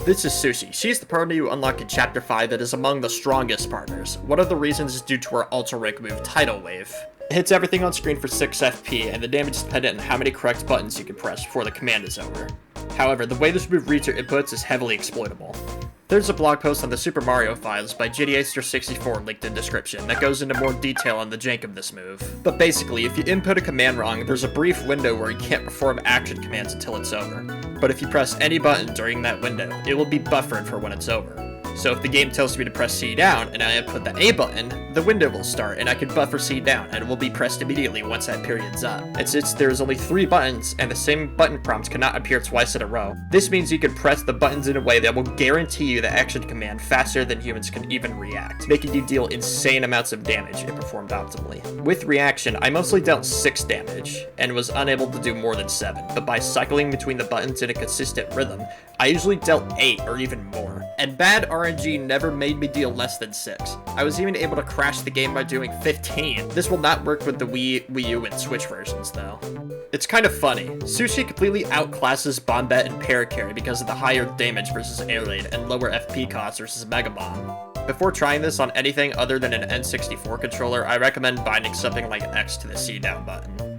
This is Sushi. She's the partner you unlock in Chapter 5 that is among the strongest partners. One of the reasons is due to her ultra rank move, Tidal Wave. It hits everything on screen for 6 FP, and the damage is dependent on how many correct buttons you can press before the command is over. However, the way this move reads your inputs is heavily exploitable. There's a blog post on the Super Mario files by JDAster64 linked in description that goes into more detail on the jank of this move. But basically, if you input a command wrong, there's a brief window where you can't perform action commands until it's over. But if you press any button during that window, it will be buffered for when it's over. So if the game tells me to press C down and I input the A button, the window will start and I can buffer C down and it will be pressed immediately once that period's up. And since there's only 3 buttons and the same button prompt cannot appear twice in a row, this means you can press the buttons in a way that will guarantee you the action command faster than humans can even react, making you deal insane amounts of damage if performed optimally. With reaction, I mostly dealt 6 damage and was unable to do more than 7, but by cycling between the buttons in a consistent rhythm, I usually dealt 8 or even more. And bad RNG never made me deal less than 6. I was even able to crash the game by doing 15. This will not work with the Wii U, and Switch versions though. It's kind of funny. Sushi completely outclasses Bombette and Paracarry because of the higher damage versus Air Raid and lower FP costs versus Mega Bomb. Before trying this on anything other than an N64 controller, I recommend binding something like X to the C down button.